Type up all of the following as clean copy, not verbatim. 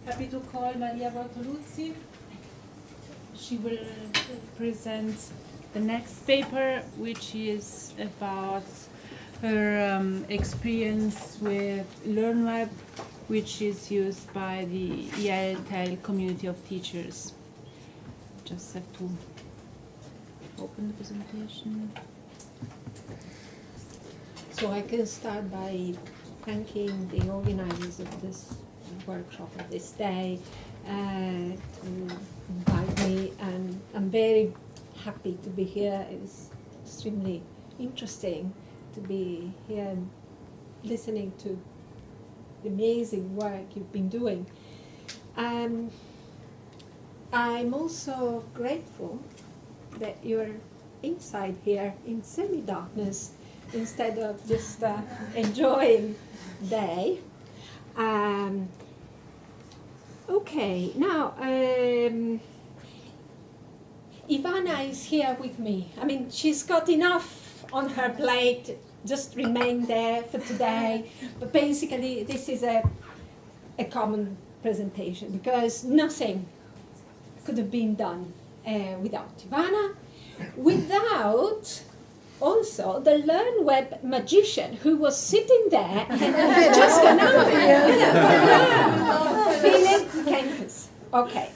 happy to call Maria Bortoluzzi. She will present the next paper, which is about her experience with LearnWeb, which is used by the ELTEL community of teachers. Just have to open the presentation. So I can start by thanking the organizers of this workshop, of this day, to invite me, and I'm very happy to be here. It's extremely interesting to be here and listening to the amazing work you've been doing. I'm also grateful that you're inside here in semi-darkness instead of just enjoying day. Okay, now Ivana is here with me. I mean, she's got enough on her plate, just remain there for today. But basically, this is a common presentation because nothing could have been done without Ivana, without also the LearnWeb magician who was sitting there and just gone out, feeling campus. Okay.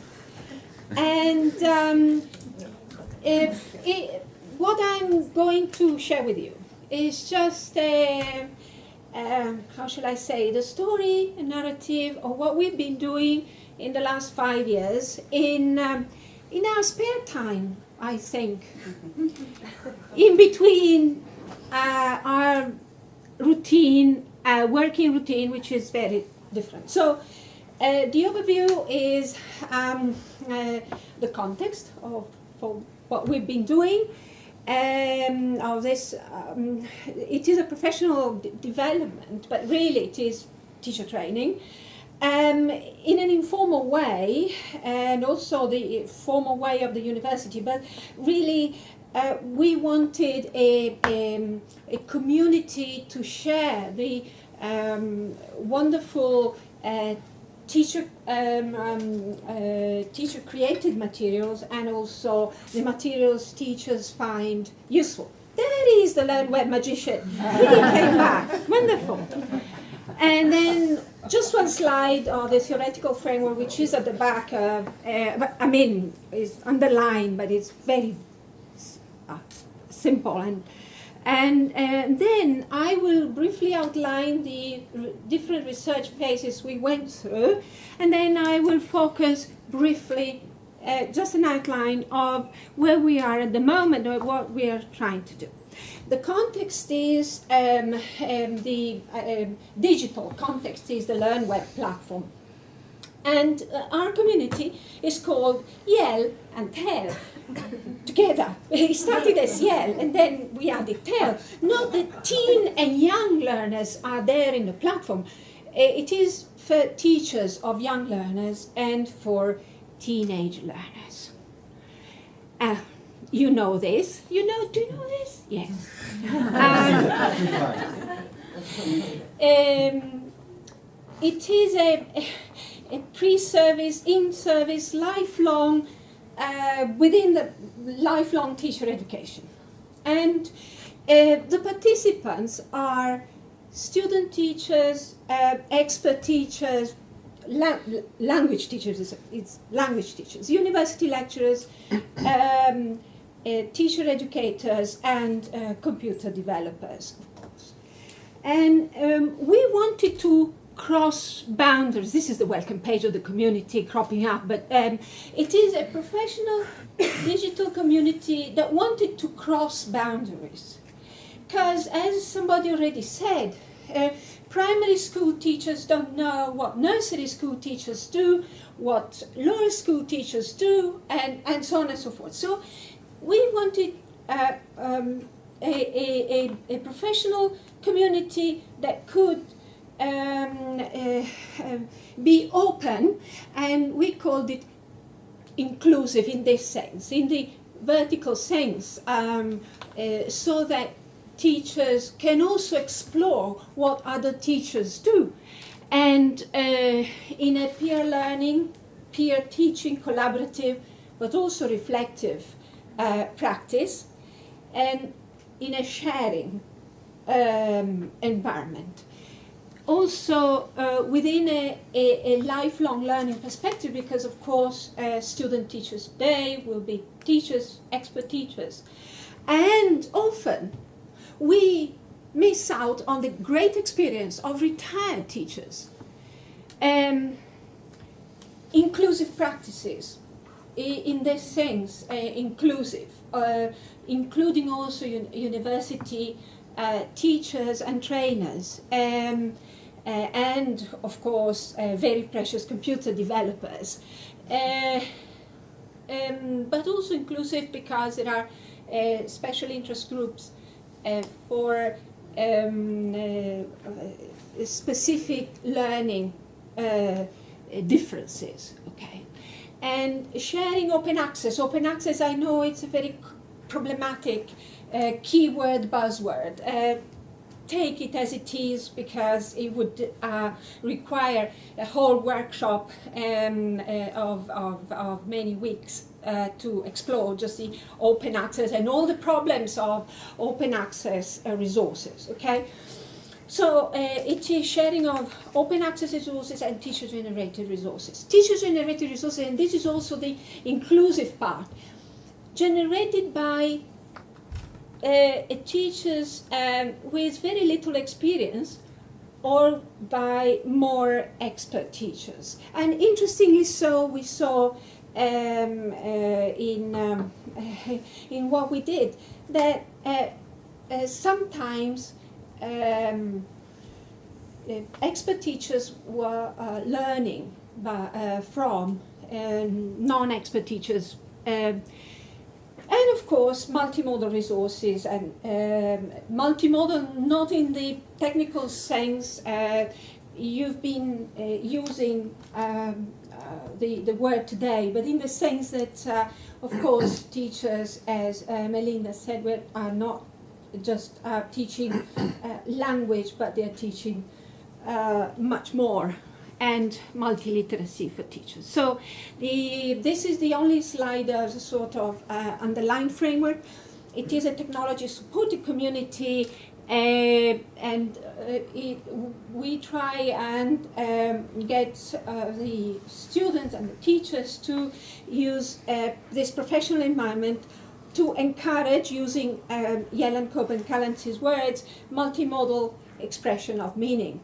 And what I'm going to share with you is just how shall I say, the story, a narrative of what we've been doing in the last 5 years in our spare time, I think, in between our routine, working routine, which is very different. So the overview is the context for what we've been doing. Of this, it is a professional development, but really it is teacher training. In an informal way, and also the formal way of the university, but really we wanted a community to share the wonderful teacher created materials and also the materials teachers find useful. There is the LearnWeb magician. He came back. Wonderful. And then just one slide of the theoretical framework, which is at the back. I mean, it's underlined, but it's very simple. And then I will briefly outline the different research phases we went through, and then I will focus briefly, just an outline of where we are at the moment or what we are trying to do. The context is the digital context is the LearnWeb platform. And our community is called Yell and Tell together. It started as Yell and then we added Tell. Not the teen and young learners are there in the platform. It is for teachers of young learners and for teenage learners. You know this. Do you know this? Yes. It is a pre-service, in-service, lifelong, within the lifelong teacher education. And the participants are student teachers, expert teachers, language teachers, it's language teachers, university lecturers, teacher educators, and computer developers, of course. And we wanted to cross boundaries. This is the welcome page of the community cropping up, but it is a professional digital community that wanted to cross boundaries. Because as somebody already said, primary school teachers don't know what nursery school teachers do, what lower school teachers do, and so on and so forth. So we wanted a professional community that could be open, and we called it inclusive in this sense, in the vertical sense, so that teachers can also explore what other teachers do. And in a peer learning, peer teaching, collaborative, but also reflective practice, and in a sharing environment. Also within a lifelong learning perspective, because of course student teachers today will be teachers, expert teachers, and often we miss out on the great experience of retired teachers. Inclusive practices, in this sense, inclusive, including also university teachers and trainers, and of course very precious computer developers, but also inclusive because there are special interest groups for specific learning differences, okay? And sharing open access. Open access, I know it's a very problematic keyword, buzzword. Take it as it is, because it would require a whole workshop of many weeks to explore just the open access and all the problems of open access resources, okay? So it is sharing of open access resources and teacher-generated resources. Teacher-generated resources, and this is also the inclusive part, generated by teachers with very little experience or by more expert teachers. And interestingly so, we saw in what we did that sometimes expert teachers were learning from non-expert teachers. And of course, multimodal resources, and multimodal not in the technical sense. You've been using the word today, but in the sense that, of course, teachers, as Melinda said, are not just teaching language, but they're teaching much more, and multiliteracy for teachers. So this is the only slide as a sort of underlying framework. It is a technology supported community, and we try and get the students and the teachers to use this professional environment to encourage, using Yellen, Cope and Callancy's words, multimodal expression of meaning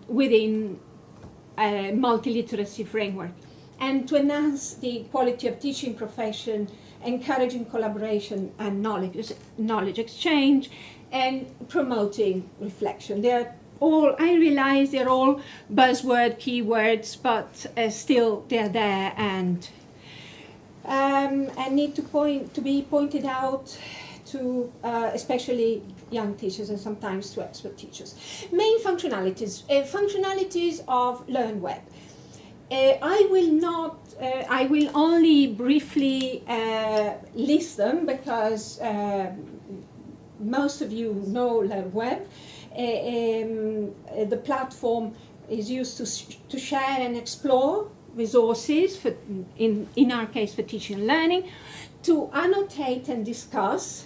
within a multiliteracy framework, and to enhance the quality of teaching profession, encouraging collaboration and knowledge exchange, and promoting reflection. They're all, I realize they're all buzzword keywords, but still they're there and need to be pointed out to especially young teachers and sometimes to expert teachers. Main functionalities, functionalities of LearnWeb. I will only briefly list them because most of you know LearnWeb. The platform is used to share and explore resources, for, in our case for teaching and learning, to annotate and discuss,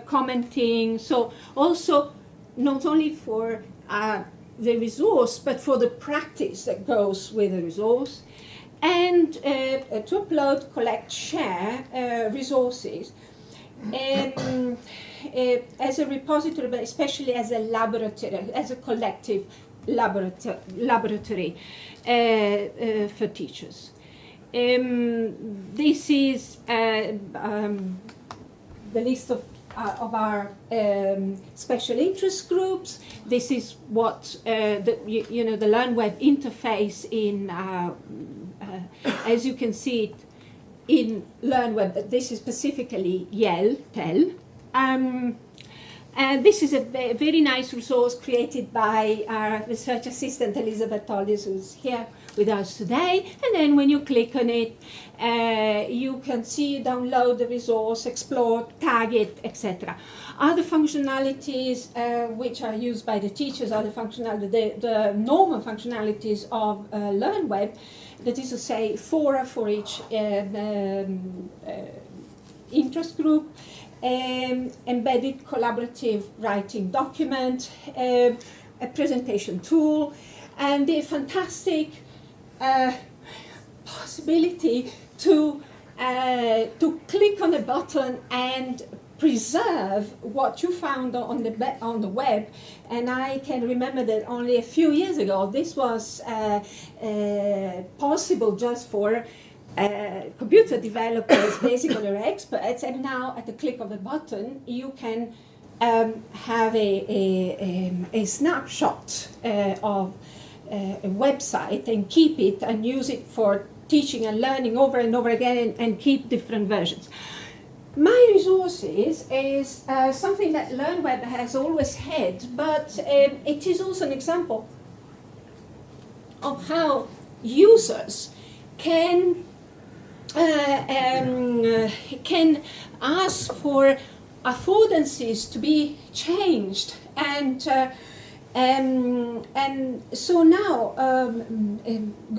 commenting, so also not only for the resource, but for the practice that goes with the resource, and to upload, collect, share resources as a repository, but especially as a laboratory, as a collective laboratory for teachers. This is the list of our special interest groups. This is what the LearnWeb interface in, as you can see it in LearnWeb. This is specifically TEL, And this is a very nice resource created by our research assistant Elizabeth Tollies, who's here with us today. And then when you click on it, you can see, download the resource, explore, tag it, etc. Other functionalities which are used by the teachers are the normal functionalities of LearnWeb, that is to say, fora for each interest group, embedded collaborative writing document, a presentation tool, and the fantastic possibility to click on a button and preserve what you found on the web. And I can remember that only a few years ago this was possible just for computer developers, basically, or experts, and now at the click of a button you can have a snapshot of a website and keep it and use it for teaching and learning over and over again, and keep different versions. My Resources is something that LearnWeb has always had, but it is also an example of how users can ask for affordances to be changed, and so now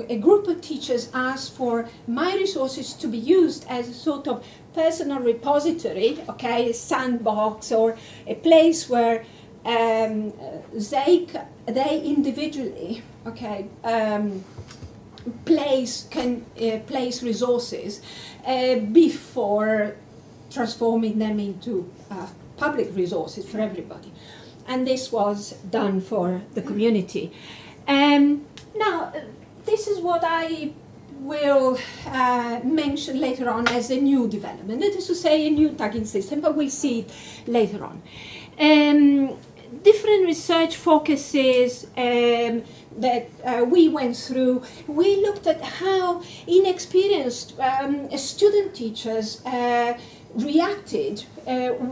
a group of teachers asked for My Resources to be used as a sort of personal repository, okay, a sandbox, or a place where they individually, okay, place resources before transforming them into public resources for everybody. And this was done for the community. Now, this is what I will mention later on as a new development. That is to say, a new tagging system, but we'll see it later on. Different research focuses that we went through. We looked at how inexperienced student teachers reacted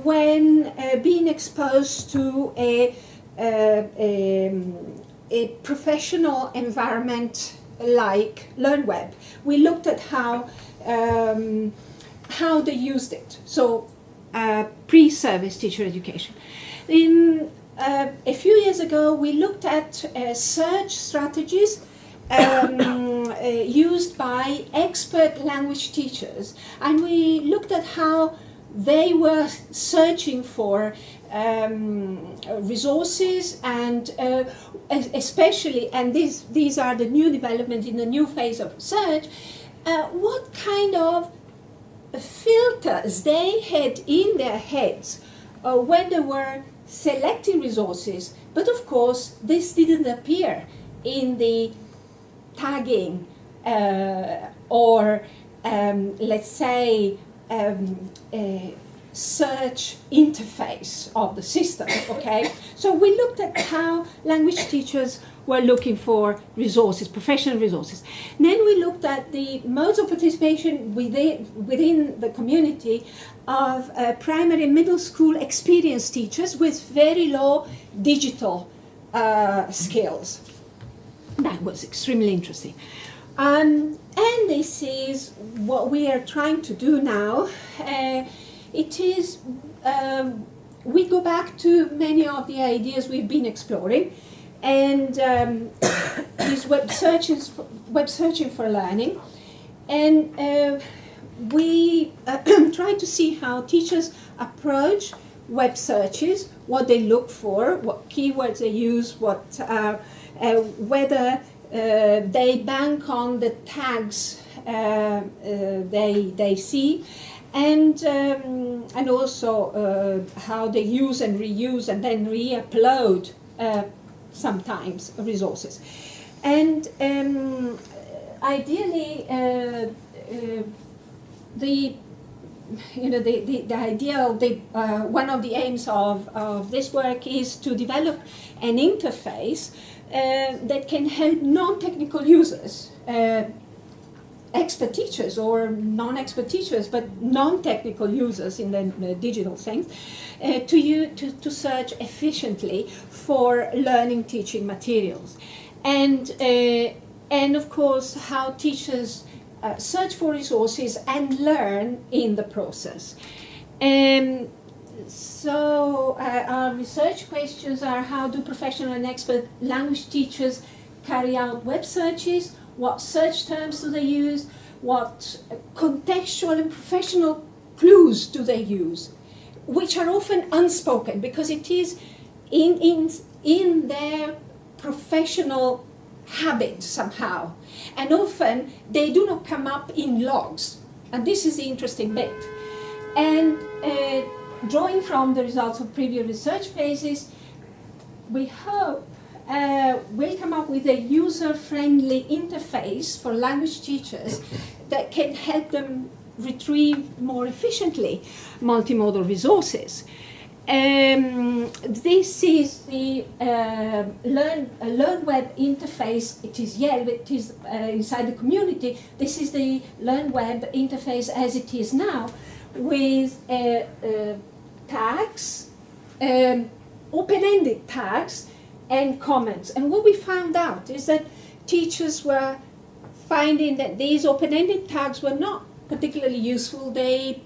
when being exposed to a professional environment like LearnWeb. We looked at how they used it. So pre-service teacher education. A few years ago, we looked at search strategies used by expert language teachers, and we looked at how they were searching for resources, and especially, and these are the new developments in the new phase of research, what kind of filters they had in their heads when they were selecting resources. But of course, this didn't appear in the tagging or let's say search interface of the system, okay? So we looked at how language teachers were looking for resources, professional resources. Then we looked at the modes of participation within the community of primary and middle school experienced teachers with very low digital skills. That was extremely interesting. And this is what we are trying to do now. It is, we go back to many of the ideas we've been exploring, and is web searching for learning. And we try to see how teachers approach web searches, what they look for, what keywords they use, whether they bank on the tags they see, and also how they use and reuse and then re-upload sometimes resources. And ideally, the idea of one of the aims of this work is to develop an interface that can help non-technical users expert teachers or non-expert teachers, but non-technical users in the digital sense, to search efficiently for learning teaching materials. And of course, how teachers search for resources and learn in the process. So our research questions are: how do professional and expert language teachers carry out web searches? What search terms do they use? What contextual and professional clues do they use? Which are often unspoken because it is in their professional habit somehow. And often they do not come up in logs. And this is the interesting bit. And drawing from the results of previous research phases, we hope we'll come up with a user-friendly interface for language teachers that can help them retrieve more efficiently multimodal resources. This is the Learn Web interface. It is Yelp, it is inside the community. This is the Learn Web interface as it is now, with tags, open-ended tags, and comments. And what we found out is that teachers were finding that these open-ended tags were not particularly useful. These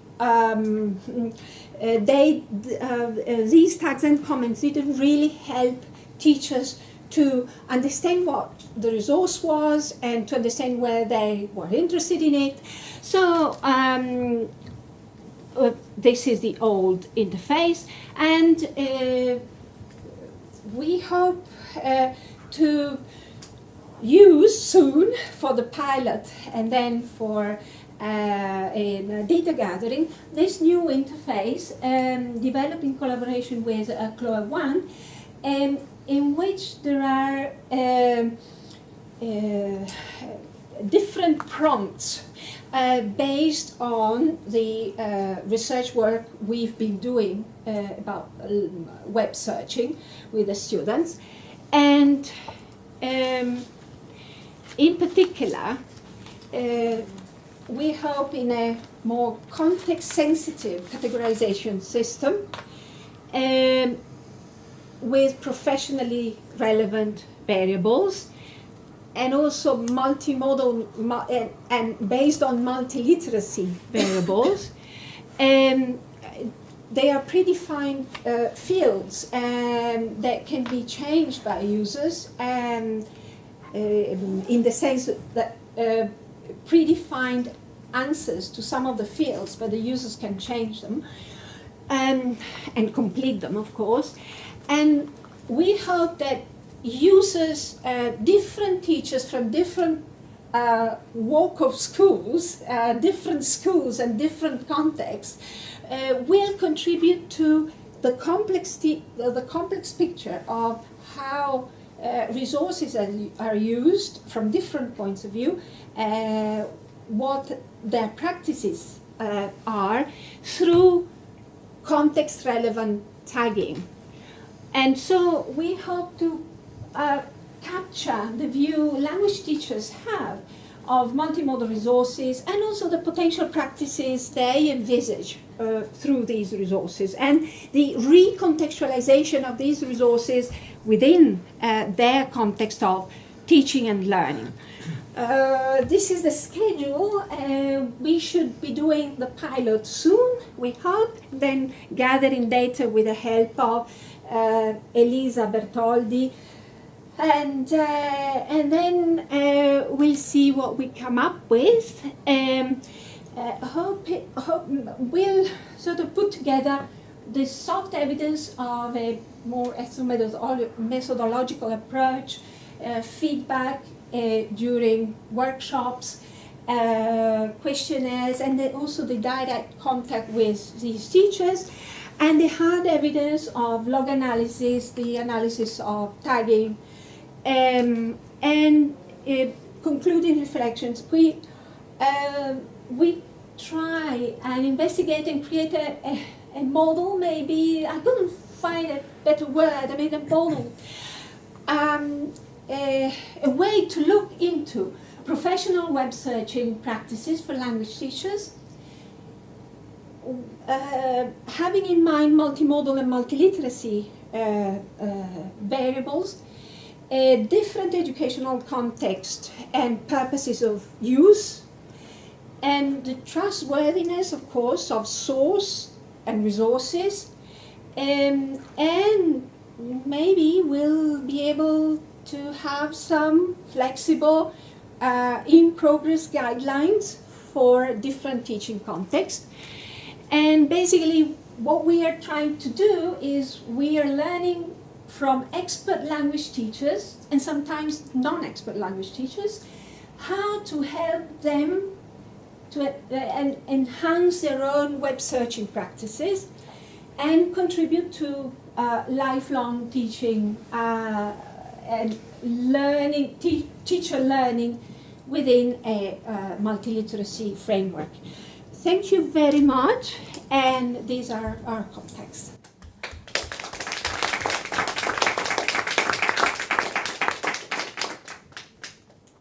tags and comments didn't really help teachers to understand what the resource was and to understand where they were interested in it. So this is the old interface, and we hope to use soon for the pilot and then for in data gathering this new interface developed in collaboration with Chloe One, in which there are different prompts based on the research work we've been doing about web searching with the students. And in particular, we hope in a more context-sensitive categorization system with professionally relevant variables, and also multimodal and based on multiliteracy variables. They are predefined fields that can be changed by users, in the sense that predefined answers to some of the fields, but the users can change them and complete them, of course. And we hope that users, different teachers from different walk of schools, different schools and different contexts, will contribute to the complex picture of how resources are used from different points of view, what their practices are through context-relevant tagging. And so we hope to capture the view language teachers have of multimodal resources and also the potential practices they envisage through these resources, and the recontextualization of these resources within their context of teaching and learning. This is the schedule. We should be doing the pilot soon, we hope, then gathering data with the help of Elisa Bertoldi, and then we'll see what we come up with. Hope we'll sort of put together the soft evidence of a more methodological approach, feedback during workshops, questionnaires, and then also the direct contact with these teachers, and the hard evidence of log analysis, the analysis of tagging, and concluding reflections. We try and investigate and create a model, maybe, I couldn't find a better word, I mean a model, a way to look into professional web searching practices for language teachers, having in mind multimodal and multiliteracy variables, different educational context and purposes of use, and the trustworthiness, of course, of source and resources, and maybe we'll be able to have some flexible in-progress guidelines for different teaching contexts. And basically what we are trying to do is we are learning from expert language teachers and sometimes non-expert language teachers how to help them to enhance their own web searching practices and contribute to lifelong teaching and learning, teacher learning within a multiliteracy framework. Thank you very much, and these are our contacts.